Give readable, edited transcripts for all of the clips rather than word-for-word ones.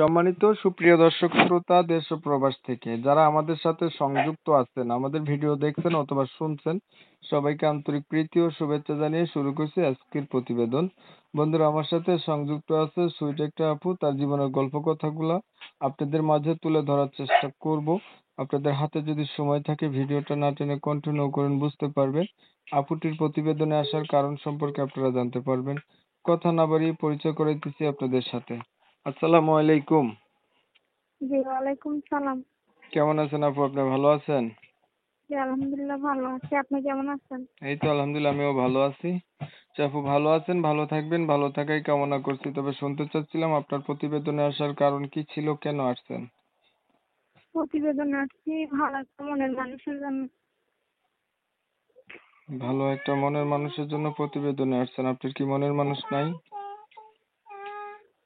সম্মানিত সুপ্রিয় দর্শক শ্রোতা দেশ ও প্রবাস থেকে যারা আমাদের সাথে সংযুক্ত আছেন, আমাদের ভিডিও দেখছেন অথবা শুনছেন, সবাইকে আন্তরিক প্রীতি ও শুভেচ্ছা জানিয়ে শুরু করছি আজকের প্রতিবেদন। বন্ধুরা, আমার সাথে সংযুক্ত আছে সুইট একটা আপু। তার জীবনের গল্প কথাগুলা আপনাদের মাঝে তুলে ধরার চেষ্টা করব। আপনাদের হাতে যদি সময় থাকে ভিডিওটা না টেনে কন্টিনিউ করেন, বুঝতে পারবেন আপুটির প্রতিবেদনে আসার কারণ সম্পর্কে আপনারা জানতে পারবেন। কথা না বাড়িয়ে পরিচয় করাইতেছি আপনাদের সাথে। আসসালামু আলাইকুম। জি, ওয়ালাইকুম সালাম। কেমন আছেন আপু? আপনি ভালো আছেন? জি, আলহামদুলিল্লাহ ভালো আছি। আপনি কেমন আছেন? এই তো আলহামদুলিল্লাহ, আমিও ভালো আছি। আপু ভালো আছেন, ভালো থাকবেন, ভালো থাকাই কামনা করছি। তবে শুনতে চাচ্ছিলাম আপনার প্রতিবেদনে আসার কারণ কি ছিল, কেন আসছেন? প্রতিবেদন আসছি ভালো একটা মনের মানুষের জন্য। ভালো একটা মনের মানুষের জন্য প্রতিবেদনে আসছেন। আপনার কি মনের মানুষ নাই?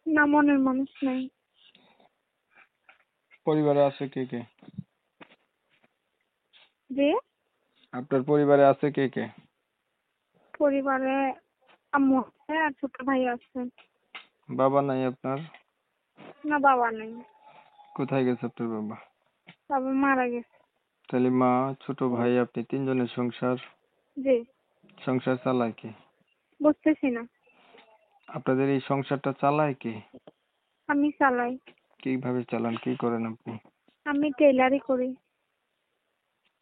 না, মনের মানুষ নাই। পরিবারে আছে কে কে? যে আপনার পরিবারে আছে কে কে? পরিবারে আম্মু আছে আর ছোট ভাই আছে। বাবা নাই আপনার? না, বাবা নেই। কোথায় গেছে আপনার বাবা? বাবা মারা গেছে। তাহলে মা, ছোট ভাই, আপনি তিনজনের সংসার। জি। সংসার চালায় কে? বুঝতেছি না। আপনাদের এই সংসারটা চালায় কে? আমি চালাই। কিভাবে চালান, কি করেন আপনি? আমি টেইলারি করি।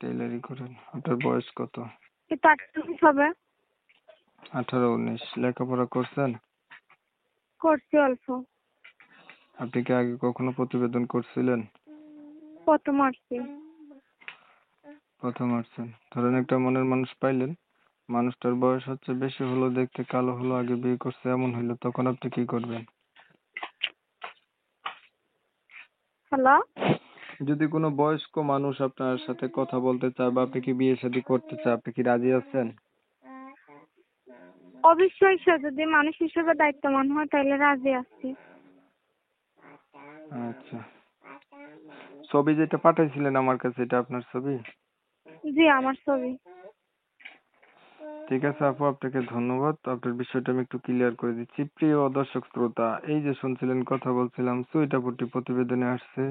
টেইলারি করেন। আপনার বয়স কত? কিন্তু 48 হবে। 18-19। লেখাপড়া করছেন? করছি অল্প। আপনি কি আগে কখনো প্রতিবেদন করছিলেন? প্রথম আসছি। প্রথম আসছেন। ধরেন একটা মনের মানুষ পাইলেন, মানুষটার বয়স হচ্ছে বেশি হলো, দেখতে কালো হলো, আগে বিয়ে করছে, এমন হইলো, তখন আপনি কি করবেন? হ্যালো। যদি কোনো বয়স্ক মানুষ আপনার সাথে কথা বলতে চায় বা আপনি কি বিয়ে শাদী করতে চায়, আপনি কি রাজি আছেন? অবশ্যই সে যদি মানুষ হিসেবে দায়িত্ববান হয় তাহলে রাজি আছি। আচ্ছা, ছবি যেটা পাঠাইছিলেন আমার কাছে, এটা আপনার ছবি? জি, আমার ছবি। ঠিক আছে আপু, আপনাকে ধন্যবাদ। আপনার বিষয়টা আমি একটু ক্লিয়ার করে দিচ্ছি। প্রিয় দর্শক শ্রোতা, এই যে শুনছিলেন, কথা বলছিলাম, সুইটাপুটি প্রতিবেদনে আসছে।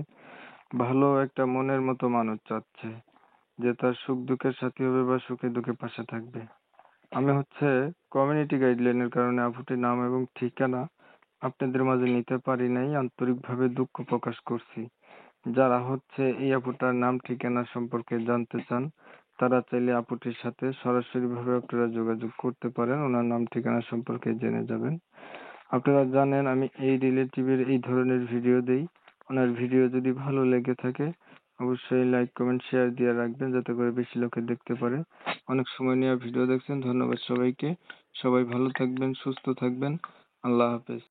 ভালো একটা মনের মতো মানুষ চাচ্ছে, যে তার সুখ দুঃখের সাথী হবে বা সুখে দুঃখে পাশে থাকবে। আমি হচ্ছে কমিউনিটি গাইডলাইনের কারণে আপুটির নাম এবং ঠিকানা আপনাদের মাঝে নিতে পারি নাই, আন্তরিকভাবে দুঃখ প্রকাশ করছি। যারা হচ্ছে এই আপুটার নাম ঠিকানা সম্পর্কে জানতে চান, তারা চাইলে আপুটির সাথে সরাসরি ভাবে আপনারা যোগাযোগ করতে পারেন, ওনার নাম ঠিকানা সম্পর্কে জেনে যাবেন। আপনারা জানেন আমি এই রিলেটিভের এই ধরনের ভিডিও দেই। ওনার ভিডিও যদি ভালো লেগে থাকে অবশ্যই লাইক কমেন্ট শেয়ার দিয়ে রাখবেন, যাতে করে বেশি লোকে দেখতে পারে। অনেক সময় নিয়ে ভিডিও দেখছেন, ধন্যবাদ সবাইকে। সবাই ভালো থাকবেন, সুস্থ থাকবেন। আল্লাহ হাফেজ।